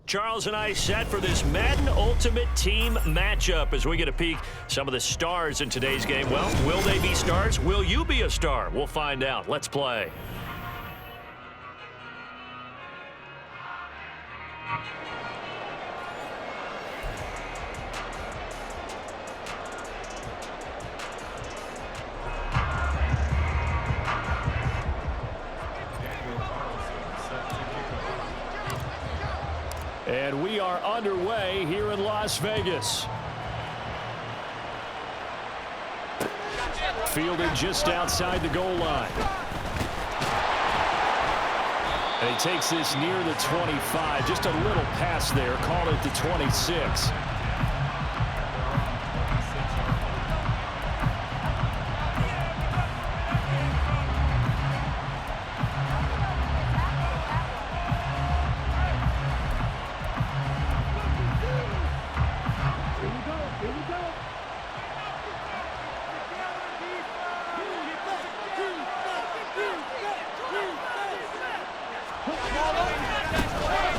Charles and I set for this Madden Ultimate Team matchup as we get a peek some of the stars in today's game. Well, will they be stars? Will you be a star? We'll find out. Let's play. And we are underway here in Las Vegas. Fielded just outside the goal line. And he takes this near the 25. Just a little pass there. Call it the 26.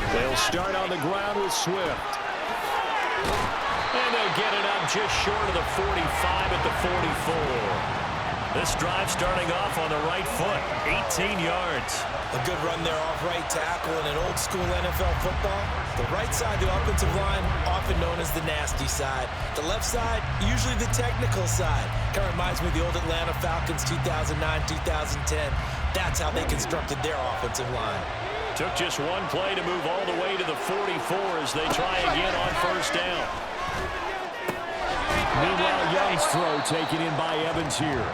They'll start on the ground with Swift. And they'll get it up just short of the 45 at the 44. This drive starting off on the right foot, 18 yards. A good run there off right tackle in an old-school NFL football. The right side of the offensive line, often known as the nasty side. The left side, usually the technical side. Kind of reminds me of the old Atlanta Falcons 2009-2010. That's how they constructed their offensive line. Took just one play to move all the way to the 44 as they try again on first down. Meanwhile, Young's throw taken in by Evans here.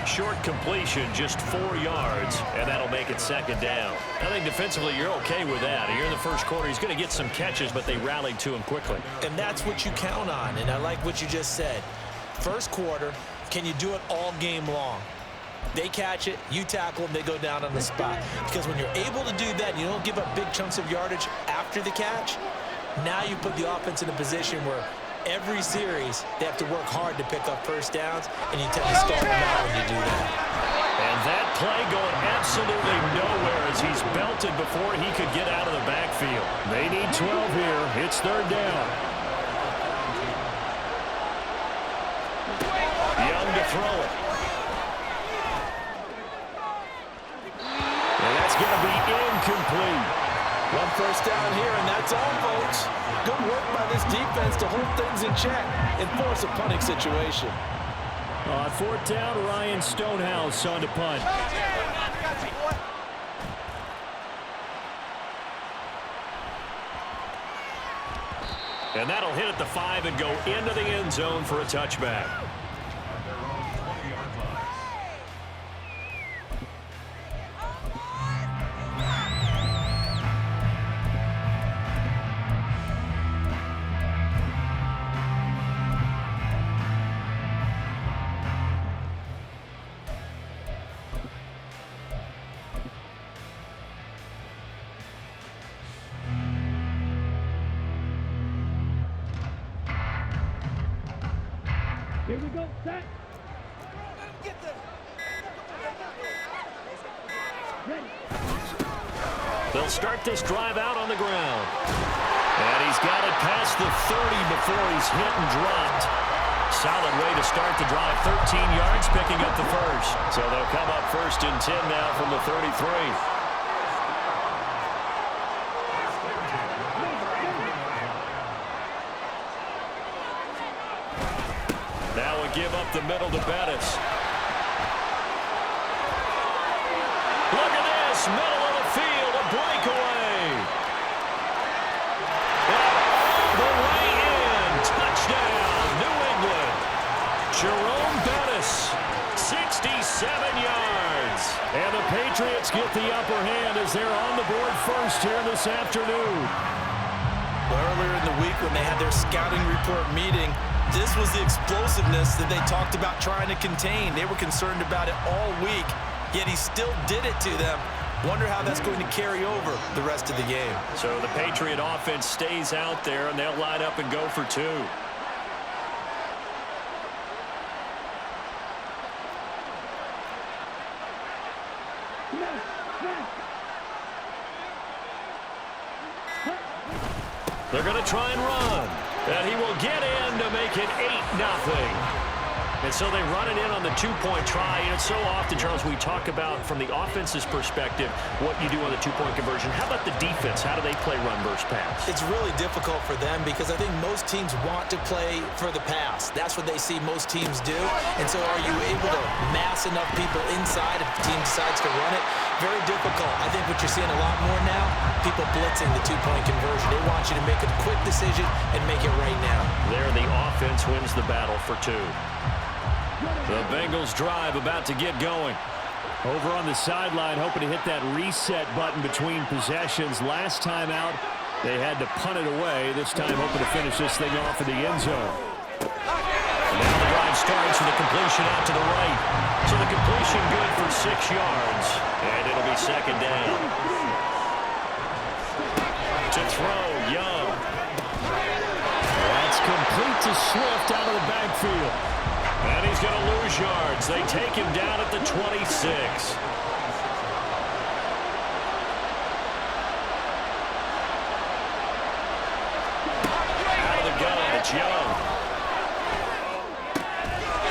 Short completion, just 4 yards, and that'll make it second down. I think defensively you're okay with that. Here in the first quarter, he's going to get some catches, but they rallied to him quickly. And that's what you count on, and I like what you just said. First quarter, can you do it all game long? They catch it, you tackle them, they go down on the spot. Because when you're able to do that, and you don't give up big chunks of yardage after the catch, now you put the offense in a position where every series they have to work hard to pick up first downs, and you tend to stall them out when you do that. And that play going absolutely nowhere as he's belted before he could get out of the backfield. They need 12 here. It's third down. Young to throw it. Going to be incomplete. One first down here, and that's all, folks. Good work by this defense to hold things in check and force a punting situation. On fourth down, Ryan Stonehouse on to punt. And that'll hit at the 5 and go into the end zone for a touchback. Here we go, set. They'll start this drive out on the ground. And he's got it past the 30 before he's hit and dropped. Solid way to start the drive. 13 yards, picking up the first. So they'll come up first and 10 now from the 33. Now we give up the middle to Bettis. Look at this, middle of the field, a breakaway. All the way in, touchdown, New England. Jerome Bettis, 67 yards. And the Patriots get the upper hand as they're on the board first here this afternoon. Earlier in the week when they had their scouting report meeting, this was the explosiveness that they talked about trying to contain. They were concerned about it all week, yet he still did it to them. Wonder how that's going to carry over the rest of the game. So the Patriot offense stays out there, and they'll line up and go for two. They're going to try and run. And he will get in to make it 8-0. And so they run it in on the two-point try. And it's so often, Charles, we talk about from the offense's perspective what you do on the two-point conversion. How about the defense? How do they play run versus pass? It's really difficult for them because I think most teams want to play for the pass. That's what they see most teams do. And so are you able to mass enough people inside if the team decides to run it? Very difficult. I think what you're seeing a lot more now, people blitzing the two-point conversion. They want you to make a quick decision and make it right now. There, the offense wins the battle for 2. The Bengals drive about to get going. Over on the sideline, hoping to hit that reset button between possessions. Last time out, they had to punt it away. This time, hoping to finish this thing off in the end zone. And now the drive starts with a completion out to the right. So the completion good for 6 yards. And it'll be second down. To throw, Young. That's complete to Swift out of the backfield. And he's going to lose yards. They take him down at the 26. Out of the gun, it's Young.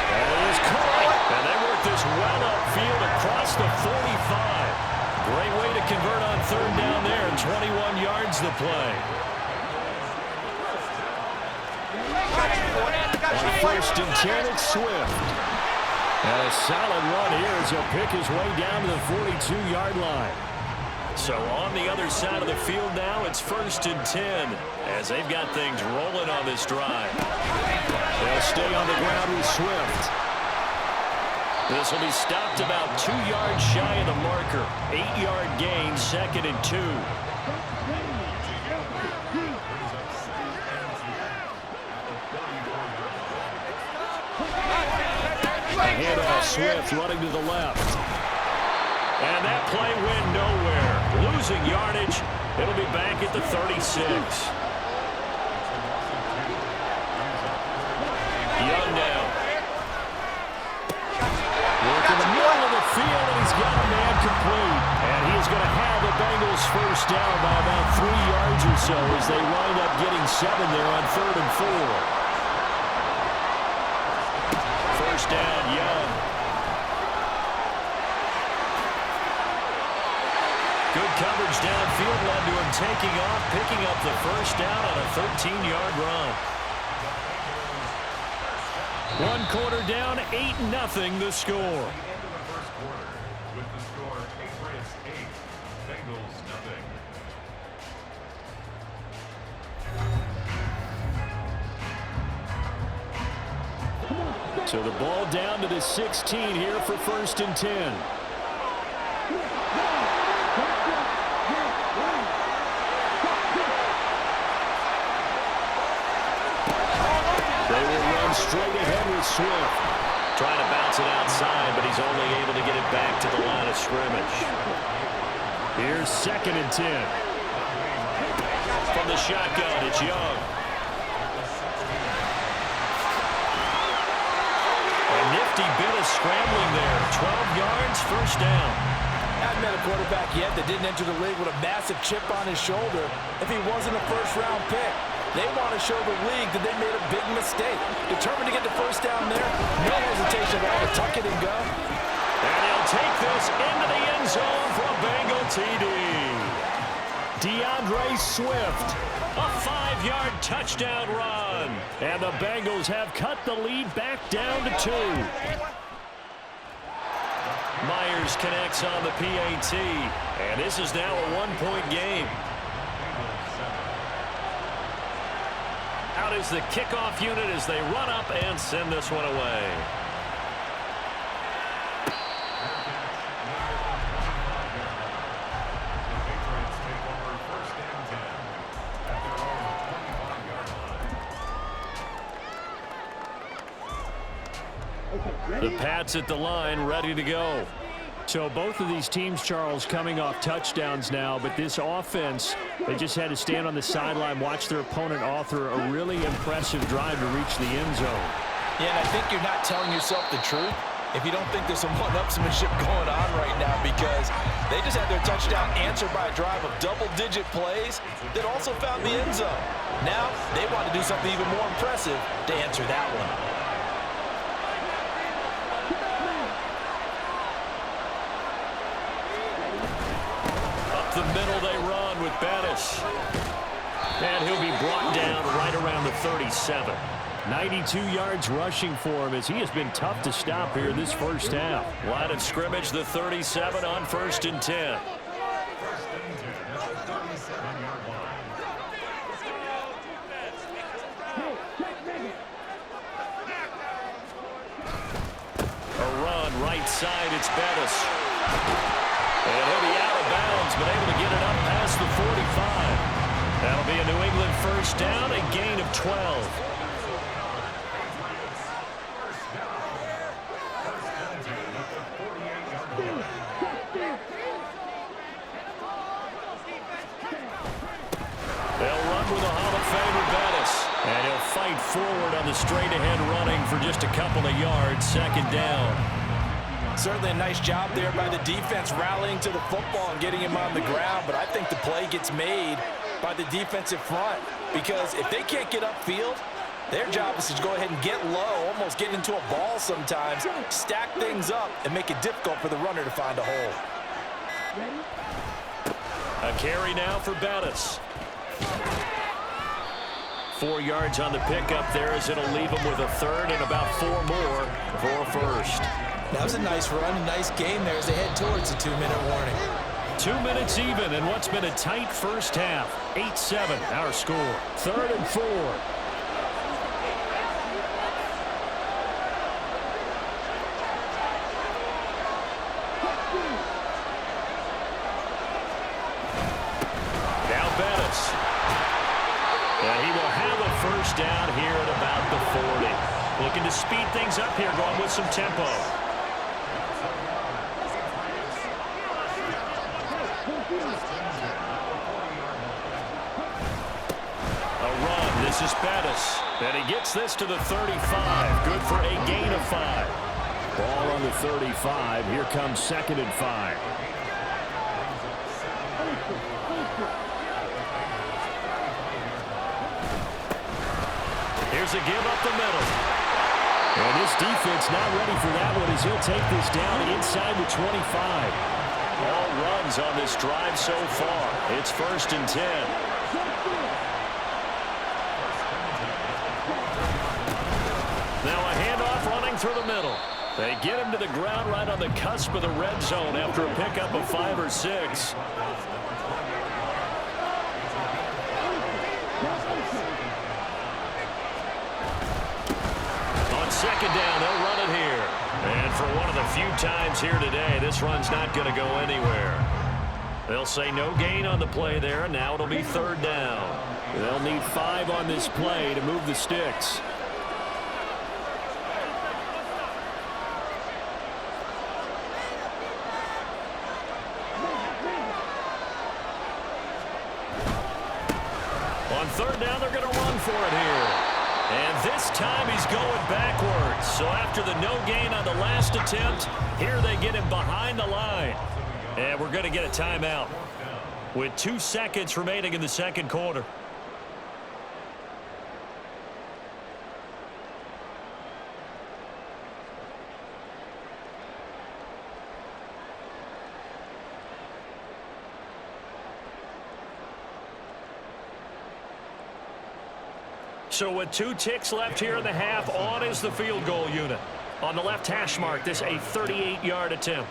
And it is caught. And they work this well upfield across the 45. Great way to convert on third down there, and 21 yards to play. First and 10, it's Swift. And a solid run here as he'll pick his way down to the 42-yard line. So on the other side of the field now, it's first and 10 as they've got things rolling on this drive. They'll stay on the ground with Swift. This will be stopped about 2 yards shy of the marker. 8-yard gain, second and 2. Handoff, Swift running to the left. And that play went nowhere. Losing yardage. It'll be back at the 36. Young now. Work in the middle of the field, and he's got a man complete. And he's going to have the Bengals first down by about 3 yards or so as they wind up getting 7 there on 3rd and 4. First down, Young. Good coverage downfield led to him taking off, picking up the first down on a 13-yard run. 1 quarter down, 8-0 the score. With the score, Patriots 8, Bengals 0. So the ball down to the 16 here for first and 10. They will run straight ahead with Swift. Trying to bounce it outside, but he's only able to get it back to the line of scrimmage. Here's second and 10. From the shotgun, it's Young. A nifty bit of scrambling there. 12 yards, first down. Haven't met a quarterback yet that didn't enter the league with a massive chip on his shoulder if he wasn't a first-round pick. They want to show the league that they made a big mistake. Determined to get the first down there. No hesitation at all to tuck it and go. And he'll take this into the end zone for a Bengal TD. DeAndre Swift. A 5-yard touchdown run. And the Bengals have cut the lead back down to 2. Myers connects on the PAT. And this is now a 1-point game. Out is the kickoff unit as they run up and send this one away. The Pats at the line, ready to go. So both of these teams, Charles, coming off touchdowns now, but this offense, they just had to stand on the sideline, watch their opponent author a really impressive drive to reach the end zone. Yeah, and I think you're not telling yourself the truth if you don't think there's some one-upsmanship going on right now, because they just had their touchdown answered by a drive of double-digit plays that also found the end zone. Now they want to do something even more impressive to answer that one. Up the middle they run with Bettis. And he'll be brought down right around the 37. 92 yards rushing for him as he has been tough to stop here this first half. Line of scrimmage, the 37 on 1st and 10. A run right side, it's Bettis. And he'll be out of bounds, but able to get it up past the 45. That'll be a New England first down, a gain of 12. They'll run with a Hall of Famer, Bettis. And he'll fight forward on the straight-ahead running for just a couple of yards, 2nd down. Certainly a nice job there by the defense rallying to the football and getting him on the ground, but I think the play gets made by the defensive front, because if they can't get upfield, their job is to go ahead and get low, almost get into a ball sometimes, stack things up, and make it difficult for the runner to find a hole. A carry now for Bettis. 4 yards on the pickup there, as it'll leave him with a 3rd and about 4 more for a 1st. That was a nice run, a nice game there as they head towards the 2-minute warning. 2 minutes even in what's been a tight first half. 8-7 our score. 3rd and 4. Now Bettis. And he will have a first down here at about the 40. Looking to speed things up here, going with some tempo. This is Bettis, and he gets this to the 35. Good for a gain of 5. Ball on the 35. Here comes 2nd and 5. Here's a give up the middle. And this defense not ready for that one, as he'll take this down inside the 25. All runs on this drive so far. It's 1st and 10. Now a handoff running through the middle. They get him to the ground right on the cusp of the red zone after a pickup of 5 or 6. On 2nd down, they'll run it here. And for one of the few times here today, this run's not going to go anywhere. They'll say no gain on the play there, and now it'll be 3rd down. They'll need 5 on this play to move the sticks. On 3rd down, they're going to run for it here. And this time he's going backwards. So after the no gain on the last attempt, here they get him behind the line. And we're going to get a timeout with 2 seconds remaining in the 2nd quarter. So with 2 ticks left here in the half, on is the field goal unit. On the left hash mark, this a 38-yard attempt.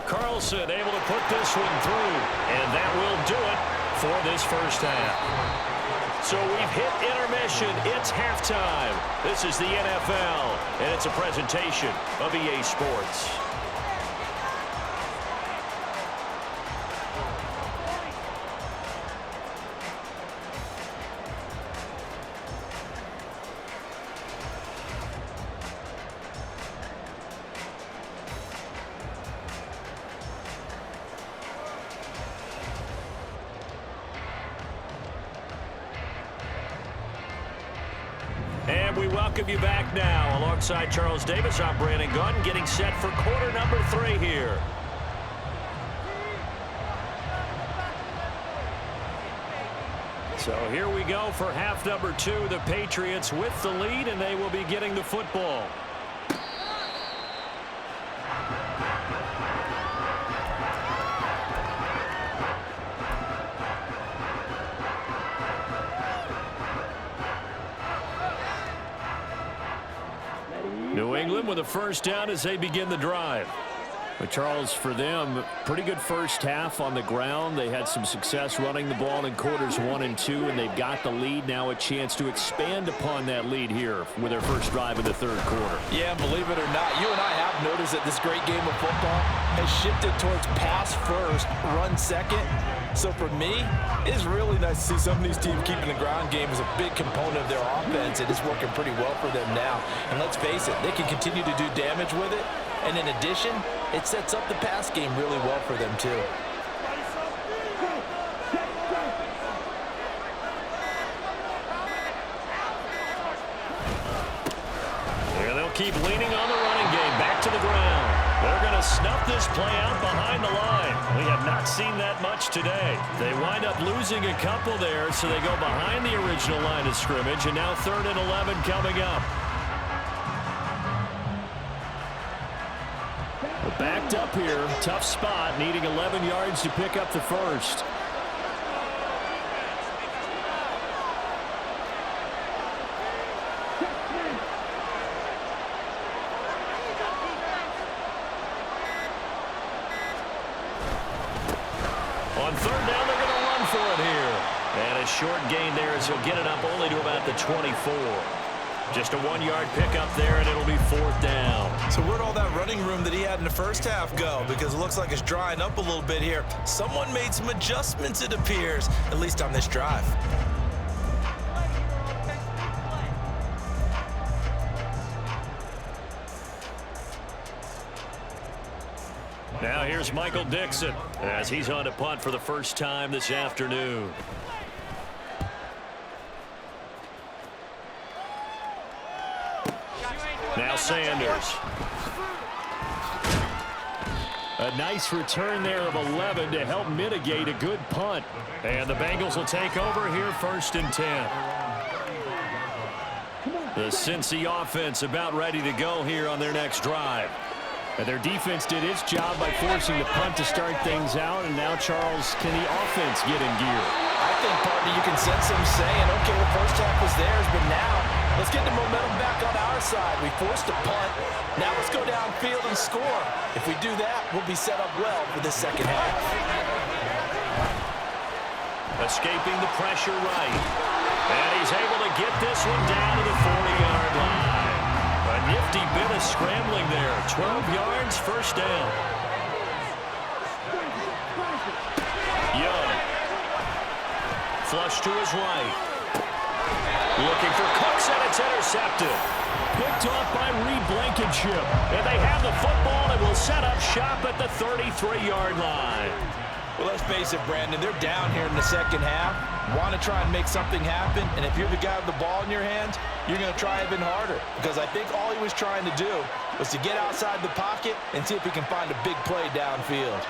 Carlson able to put this one through, and that will do it for this first half. So we've hit intermission. It's halftime. This is the NFL, and it's a presentation of EA Sports. welcome you back now. Alongside Charles Davis, I'm Brandon Gunn, getting set for quarter number 3 here. So here we go for half number 2. The Patriots with the lead, and they will be getting the football. New England with a first down as they begin the drive. But Charles, for them, pretty good first half on the ground. They had some success running the ball in quarters 1 and 2, and they've got the lead. Now a chance to expand upon that lead here with their first drive in the third quarter. Yeah, believe it or not, you and I have noticed that this great game of football has shifted towards pass first, run second. So for me, it's really nice to see some of these teams keeping the ground game as a big component of their offense. It is working pretty well for them now. And let's face it, they can continue to do damage with it. And in addition, it sets up the pass game really well for them too. Here they'll keep leaning on the running game. Back to the ground. They're going to snuff this play out behind the line. We have not seen that much today. They wind up losing a couple there, so they go behind the original line of scrimmage, and now 3rd and 11 coming up. Backed up here, tough spot, needing 11 yards to pick up the first. On 3rd down, they're going to run for it here. And a short gain there as he'll get it up only to about the 24. Just a 1-yard pickup there, and it'll be 4th down. So where'd all that running room that he had in the first half go? Because it looks like it's drying up a little bit here. Someone made some adjustments, it appears, at least on this drive. Now here's Michael Dixon as he's on to punt for the first time this afternoon. Now Sanders. A nice return there of 11 to help mitigate a good punt. And the Bengals will take over here 1st and 10. The Cincy offense about ready to go here on their next drive. And their defense did its job by forcing the punt to start things out. And now, Charles, can the offense get in gear? I think, partner, you can sense them saying, okay, the first half was theirs, but now let's get the momentum back on our side. We forced a punt. Now let's go downfield and score. If we do that, we'll be set up well for the second half. Escaping the pressure right. And he's able to get this one down to the 40-yard line. A nifty bit of scrambling there. 12 yards, first down. Young. Flush to his right. Looking for Cooks, and it's intercepted. Picked off by Reed Blankenship. And they have the football and will set up shop at the 33-yard line. Well, let's face it, Brandon, they're down here in the second half. Want to try and make something happen, and if you're the guy with the ball in your hands, you're going to try even harder. Because I think all he was trying to do was to get outside the pocket and see if he can find a big play downfield.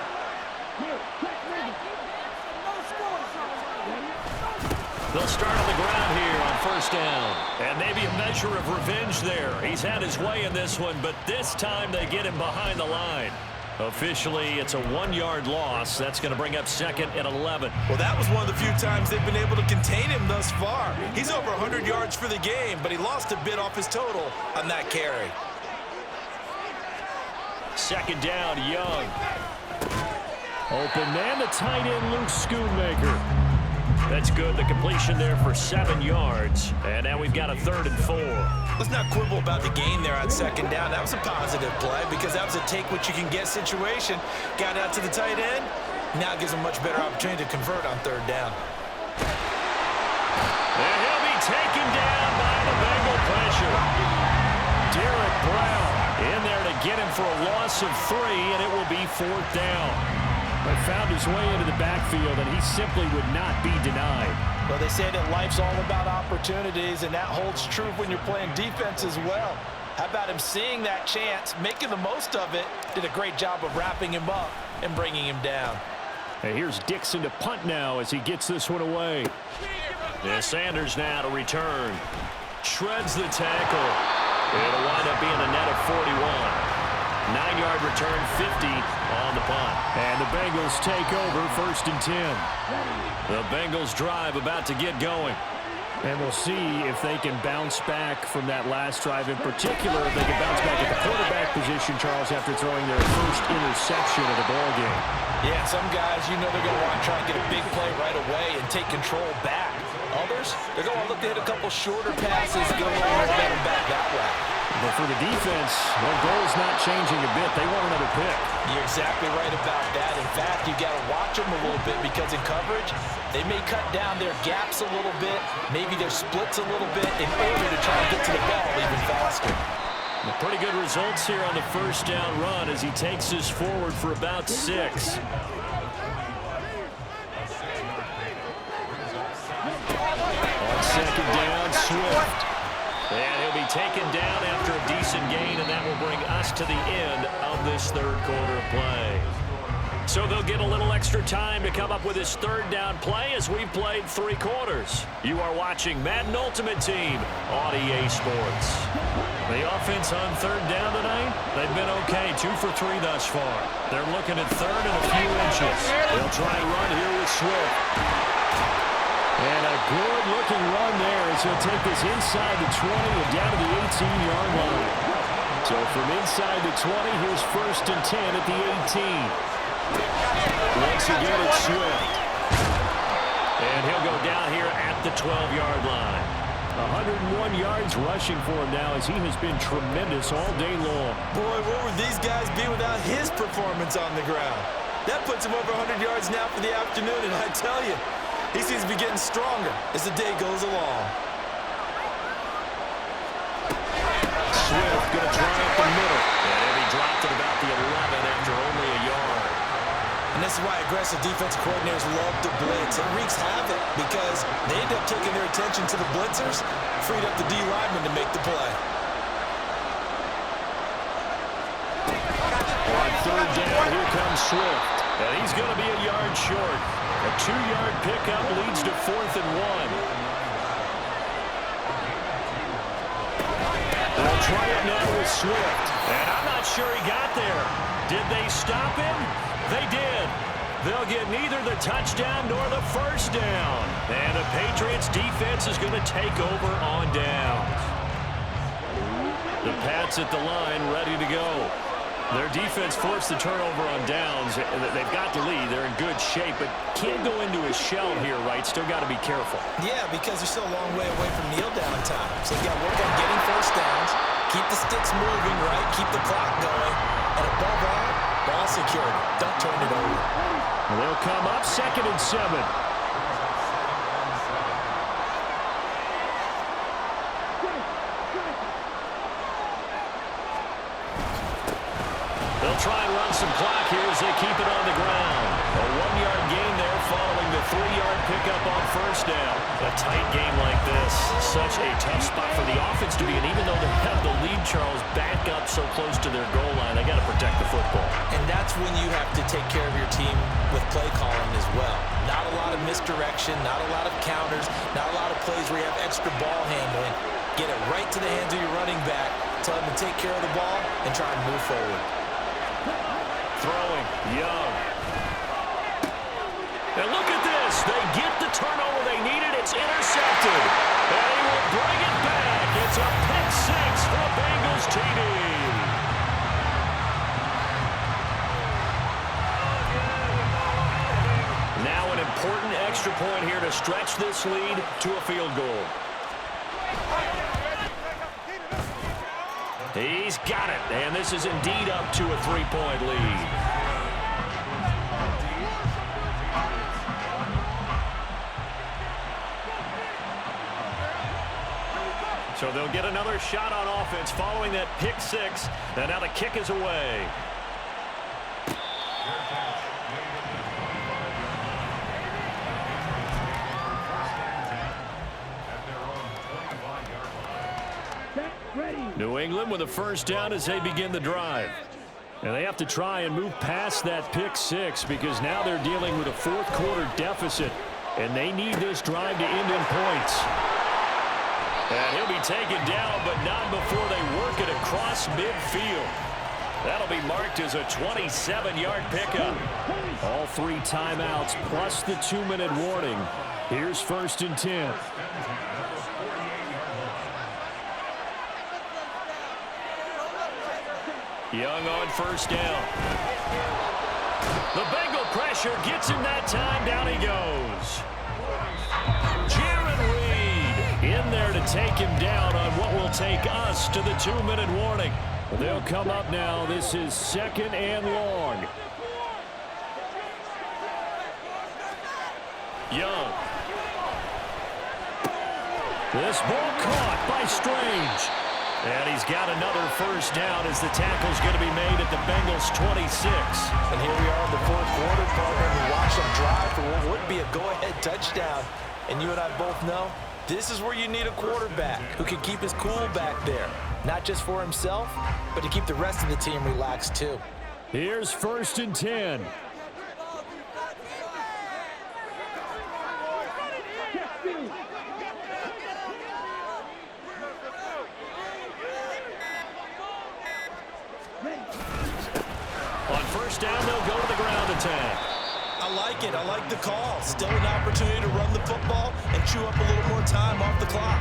They'll start on the ground here on first down. And maybe a measure of revenge there. He's had his way in this one, but this time they get him behind the line. Officially, it's a 1-yard loss. That's going to bring up 2nd and 11. Well, that was one of the few times they've been able to contain him thus far. He's over 100 yards for the game, but he lost a bit off his total on that carry. 2nd down, Young. Open man, the tight end, Luke Schoonmaker. That's good. The completion there for 7 yards. And now we've got a 3rd and 4. Let's not quibble about the gain there on 2nd down. That was a positive play because that was a take-what-you-can-get situation. Got out to the tight end. Now it gives him a much better opportunity to convert on 3rd down. And he'll be taken down by the Bengal pressure. Derek Brown in there to get him for a loss of 3, and it will be 4th down. But found his way into the backfield, and he simply would not be denied. Well, they say that life's all about opportunities, and that holds true when you're playing defense as well. How about him seeing that chance, making the most of it, did a great job of wrapping him up and bringing him down. And here's Dixon to punt now as he gets this one away. Yeah, Sanders now to return. Shreds the tackle. It'll wind up being a net of 41. 9-yard return, 50 on the punt. And the Bengals take over 1st and 10. The Bengals drive about to get going. And we'll see if they can bounce back from that last drive. In particular, if they can bounce back at the quarterback position, Charles, after throwing their first interception of the ballgame. Yeah, some guys, you know they're going to want to try and get a big play right away and take control back. Others, they're going to look to hit a couple shorter passes, get a little momentum back that way. But for the defense, their goal's not changing a bit. They want another pick. You're exactly right about that. In fact, you got to watch them a little bit because in coverage, they may cut down their gaps a little bit, maybe their splits a little bit in order to try and get to the ball even faster. Pretty good results here on the first down run as he takes us forward for about 6. On 2nd down, Swift. And he'll be taken down after a decent gain, and that will bring us to the end of this 3rd quarter play. So they'll get a little extra time to come up with his 3rd down play as we've played 3 quarters. You are watching Madden Ultimate Team on EA Sports. The offense on 3rd down tonight, they've been okay, 2 for 3 thus far. They're looking at 3rd and a few inches. They'll try and run here with Swift. And a good-looking run there as he'll take this inside the 20 and down to the 18-yard line. So from inside the 20, here's 1st and 10 at the 18. Once again, it's Swift. And he'll go down here at the 12-yard line. 101 yards rushing for him now as he has been tremendous all day long. Boy, where would these guys be without his performance on the ground? That puts him over 100 yards now for the afternoon, and I tell you, he seems to be getting stronger as the day goes along. Swift going to try up the middle. And he dropped it about the 11 after only a yard. And this is why aggressive defensive coordinators love to blitz. It wreaks havoc because they end up taking their attention to the blitzers, freed up the D lineman to make the play. On 3rd down, here comes Swift. And he's going to be a yard short. A 2-yard pickup leads to 4th and 1. They'll try it now with Swift. And I'm not sure he got there. Did they stop him? They did. They'll get neither the touchdown nor the 1st down. And the Patriots defense is going to take over on downs. The Pats at the line ready to go. Their defense forced the turnover on downs. They've got the lead. They're in good shape, but can't go into a shell here, right? Still got to be careful. Yeah, because they're still a long way away from kneel down time. So they've got to work on getting 1st downs, keep the sticks moving, right? Keep the clock going. And above all, ball security. Don't turn it over. They'll come up 2nd and 7. They'll try and run some clock here as they keep it on the ground. A 1-yard gain there following the 3-yard pickup on 1st down. A tight game like this, such a tough spot for the offense to be in. Even though they have the lead, Charles, back up so close to their goal line, they got to protect the football. And that's when you have to take care of your team with play calling as well. Not a lot of misdirection, not a lot of counters, not a lot of plays where you have extra ball handling. Get it right to the hands of your running back, tell him to take care of the ball, and try and move forward. Throwing, Young. And look at this. They get the turnover they needed. It's intercepted. And he will bring it back. It's a pick 6 for the Bengals TD. Now an important extra point here to stretch this lead to a field goal. He's got it, and this is indeed up to a 3-point lead. So they'll get another shot on offense following that pick 6, and now the kick is away. New England with a first down as they begin the drive. And they have to try and move past that pick six because now they're dealing with a fourth-quarter deficit, and they need this drive to end in points. And he'll be taken down, but not before they work it across midfield. That'll be marked as a 27-yard pickup. All 3 timeouts plus the 2-minute warning. Here's 1st and 10. Young on first down. The Bengal pressure gets him that time. Down he goes. Jaron Reed in there to take him down on what will take us to the 2-minute warning. They'll come up now. This is 2nd and long. Young. This ball caught by Strange. And he's got another first down as the tackle's going to be made at the Bengals' 26. And here we are in the fourth quarter, partner, and we watch them drive for what would be a go-ahead touchdown. And you and I both know this is where you need a quarterback who can keep his cool back there. Not just for himself, but to keep the rest of the team relaxed too. Here's 1st and 10. On first down, they'll go to the ground attack. I like it. I like the call. Still an opportunity to run the football and chew up a little more time off the clock.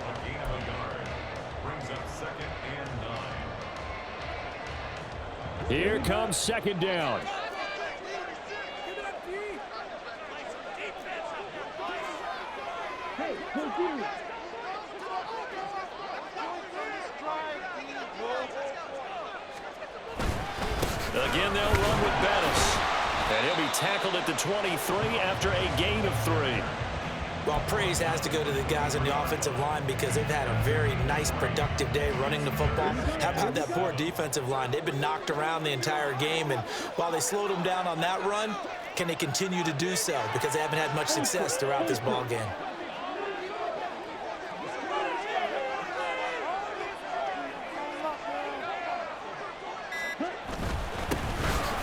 A gain of a yard brings up 2nd and 9. Here comes 2nd down. Again, they'll run with Bettis. And he'll be tackled at the 23 after a gain of 3. Well, praise has to go to the guys on the offensive line because they've had a very nice, productive day running the football. How about that poor defensive line? They've been knocked around the entire game, and while they slowed them down on that run, can they continue to do so? Because they haven't had much success throughout this ball game.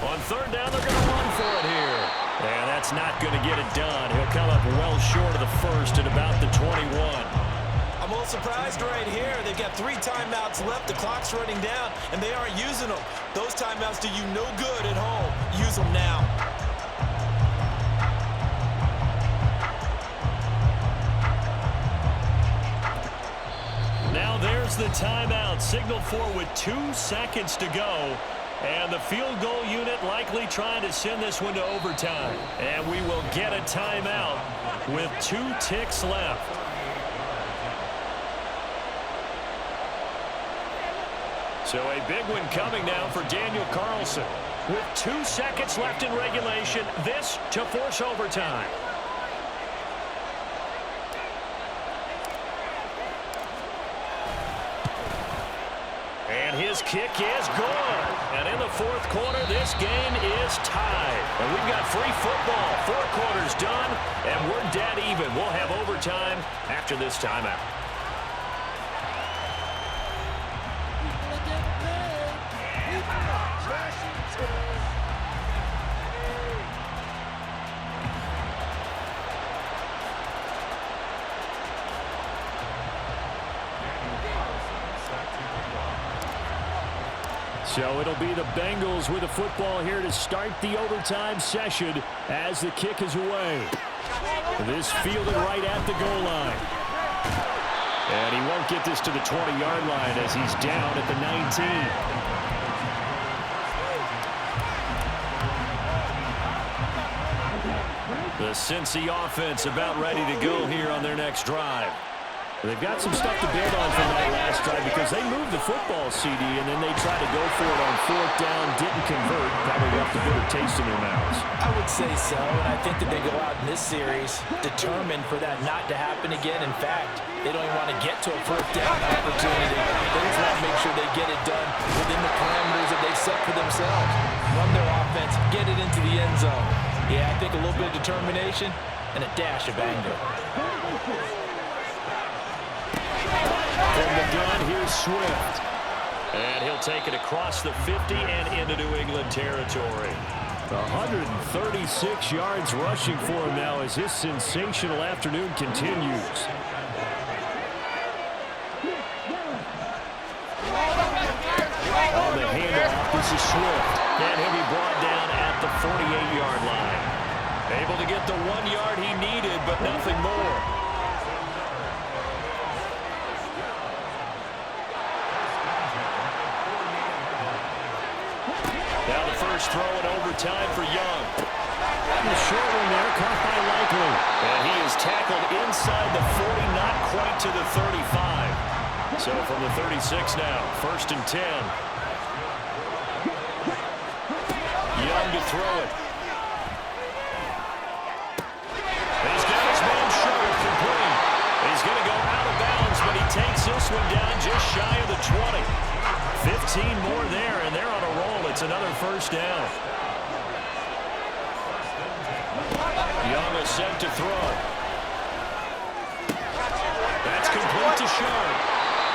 On 3rd down, they're going to run for it here. And that's not going to get it done. He'll come up well short of the first at about the 21. I'm a little surprised right here. They've got 3 timeouts left. The clock's running down, and they aren't using them. Those timeouts do you no good at home. Use them now. Now there's the timeout. Signaled for with 2 seconds to go. And the field goal unit likely trying to send this one to overtime. And we will get a timeout with 2 ticks left. So a big one coming now for Daniel Carlson. With 2 seconds left in regulation, this to force overtime. And his kick is good. And in the fourth quarter, this game is tied. And we've got free football. 4 quarters done, and we're dead even. We'll have overtime after this timeout. So it'll be the Bengals with the football here to start the overtime session as the kick is away. This fielded right at the goal line. And he won't get this to the 20-yard line as he's down at the 19. The Cincy offense about ready to go here on their next drive. They've got some stuff to build on from that last drive because they moved the football, CD, and then they tried to go for it on 4th down, didn't convert, probably left a bitter taste in their mouths. I would say so, and I think that they go out in this series determined for that not to happen again. In fact, they don't even want to get to a 4th down opportunity. They just want to make sure they get it done within the parameters that they've set for themselves. Run their offense, get it into the end zone. Yeah, I think a little bit of determination and a dash of anger. From the gun, here's Swift. And he'll take it across the 50 and into New England territory. 136 yards rushing for him now as his sensational afternoon continues. On the handoff, this is Swift. And he'll be brought down at the 48-yard line. Able to get the 1 yard he needed, but nothing more. Now the first throw in overtime for Young. The short one there, caught by Likely. And he is tackled inside the 40, not quite to the 35. So from the 36 now, 1st and 10. Young to throw it. He's got his man short, complete. He's going to go out of bounds, but he takes this one down just shy of the 20. 15 more there, and they're on a roll. It's another first down. Young is set to throw. That's complete to Sharp.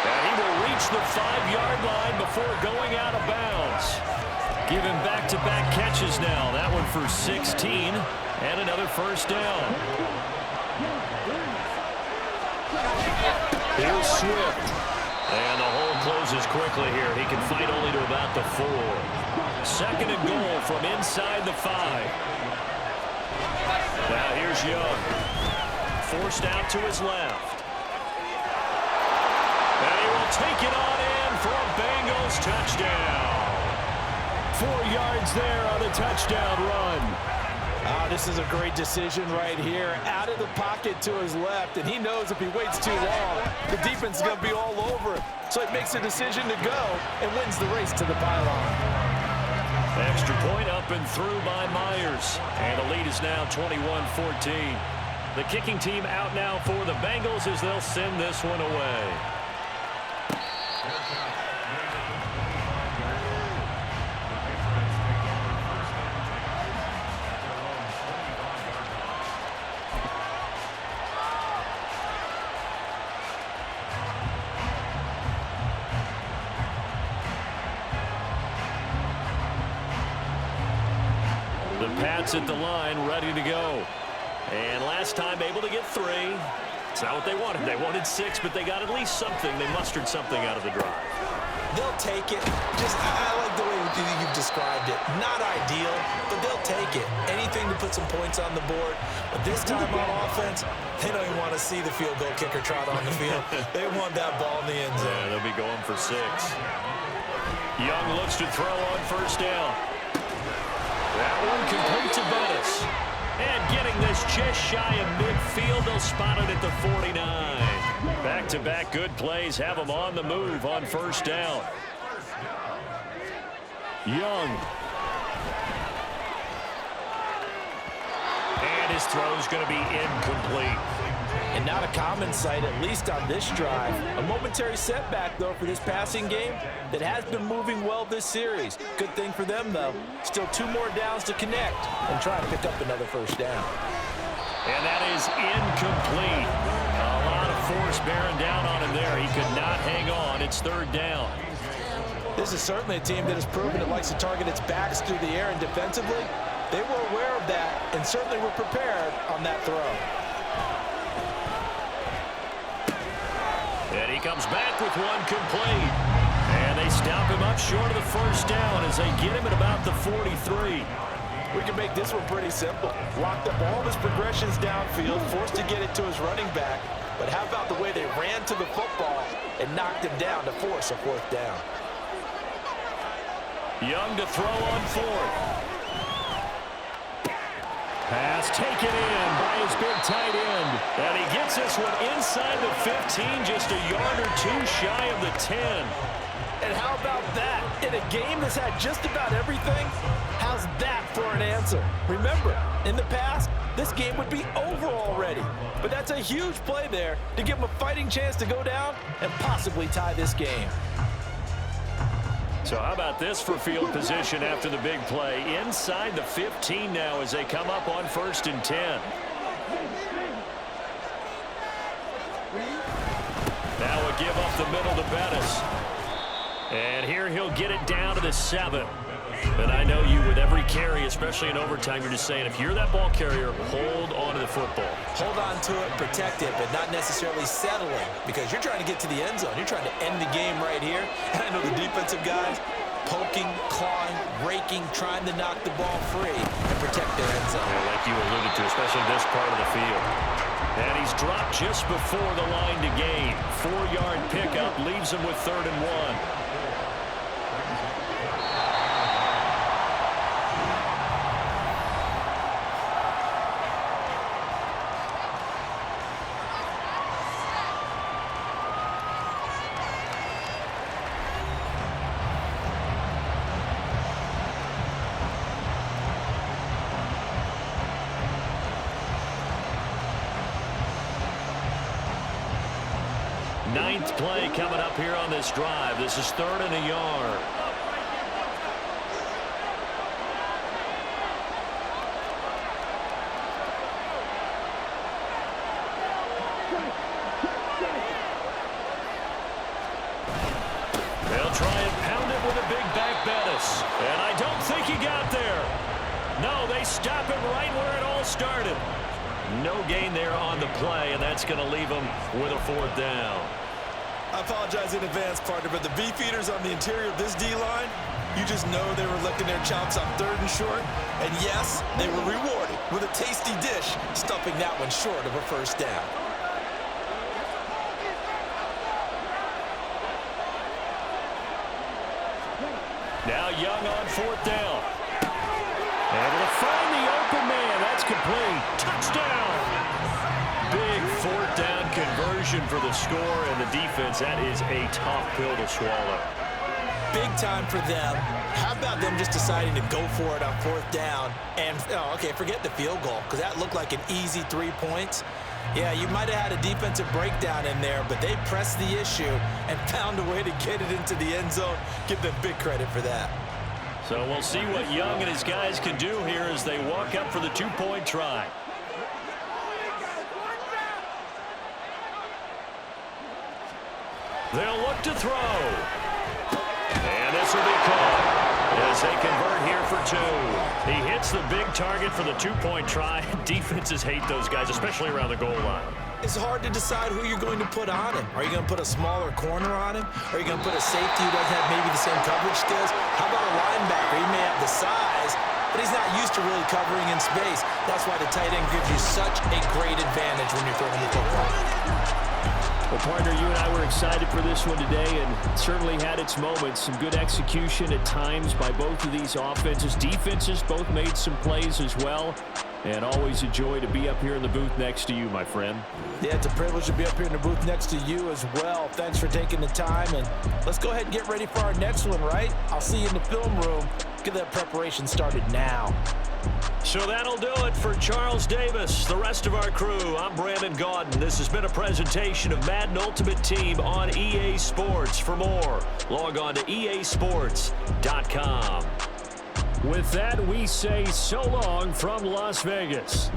And he will reach the 5-yard line before going out of bounds. Give him back-to-back catches now. That one for 16 and another first down. Here's Swift. And the hole closes quickly here. He can fight only to about the 4. 2nd and goal from inside the 5. Now here's Young. Forced out to his left. And he will take it on in for a Bengals touchdown. 4 yards there on the touchdown run. This is a great decision right here. Out of the pocket to his left, and he knows if he waits too long, the defense is going to be all over him. So he makes a decision to go and wins the race to the pylon. Extra point up and through by Myers. And the lead is now 21-14. The kicking team out now for the Bengals as they'll send this one away. The Pats at the line, ready to go. And last time able to get 3. It's not what they wanted. They wanted 6, but they got at least something. They mustered something out of the drive. They'll take it. I like the way you've described it. Not ideal, but they'll take it. Anything to put some points on the board. But this time on offense, they don't even want to see the field goal kicker trot on the field. They want that ball in the end zone. Yeah, they'll be going for 6. Young looks to throw on first down. That one complete to Bettis. And getting this just shy of midfield, they'll spot it at the 49. Back-to-back good plays have them on the move on first down. Young. And his throw's going to be incomplete. And not a common sight, at least on this drive. A momentary setback, though, for this passing game that has been moving well this series. Good thing for them, though. Still 2 more downs to connect and try to pick up another first down. And that is incomplete. A lot of force bearing down on him there. He could not hang on. It's 3rd down. This is certainly a team that has proven it likes to target its backs through the air and defensively. They were aware of that and certainly were prepared on that throw. And he comes back with one complete. And they stop him up short of the first down as they get him at about the 43. We can make this one pretty simple. Locked up all of his progressions downfield, forced to get it to his running back. But how about the way they ran to the football and knocked him down to force a 4th down? Young to throw on 4th. Pass taken in by his big tight end. And he gets this one inside the 15, just a yard or 2 shy of the 10. And how about that? In a game that's had just about everything, how's that for an answer? Remember, in the past, this game would be over already. But that's a huge play there to give him a fighting chance to go down and possibly tie this game. So how about this for field position after the big play? Inside the 15 now as they come up on 1st and 10. Now a give up the middle to Bettis. And here he'll get it down to the 7. But I know you, with every carry, especially in overtime, you're just saying, if you're that ball carrier, hold on to the football. Hold on to it, protect it, but not necessarily settling, because you're trying to get to the end zone. You're trying to end the game right here. And I know the defensive guys poking, clawing, raking, trying to knock the ball free and protect their end zone. Yeah, like you alluded to, especially this part of the field. And he's dropped just before the line to gain. 4-yard pickup leaves him with 3rd and 1. Ninth play coming up here on this drive. This is 3rd and a yard. They'll try and pound it with a big back Bettis. And I don't think he got there. No, they stop it right where it all started. No gain there on the play, and that's going to leave them with a 4th down. I apologize in advance, partner, but the beefeaters on the interior of this D-line, you just know they were licking their chops on 3rd and short. And yes, they were rewarded with a tasty dish, stuffing that one short of a 1st down. Now Young on 4th down. Able to find the open man. That's complete. Touchdown. Big 4th down conversion for the score, and the defense, that is a tough pill to swallow. Big time for them. How about them just deciding to go for it on 4th down? And, okay, forget the field goal, because that looked like an easy 3 points. Yeah, you might have had a defensive breakdown in there, but they pressed the issue and found a way to get it into the end zone. Give them big credit for that. So we'll see what Young and his guys can do here as they walk up for the 2-point try. They'll look to throw. And this will be caught as they convert here for 2. He hits the big target for the 2-point try. Defenses hate those guys, especially around the goal line. It's hard to decide who you're going to put on him. Are you going to put a smaller corner on him? Are you going to put a safety who doesn't have maybe the same coverage skills? How about a linebacker? He may have the size, but he's not used to really covering in space. That's why the tight end gives you such a great advantage when you're throwing the football. Well, partner, you and I were excited for this one today, and it certainly had its moments. Some good execution at times by both of these offenses. Defenses both made some plays as well. And always a joy to be up here in the booth next to you, my friend. Yeah, it's a privilege to be up here in the booth next to you as well. Thanks for taking the time, and let's go ahead and get ready for our next one, right? I'll see you in the film room. Get that preparation started now. So that'll do it for Charles Davis, the rest of our crew. I'm Brandon Gaudin. This has been a presentation of Madden Ultimate Team on EA Sports. For more, log on to easports.com. With that, we say so long from Las Vegas.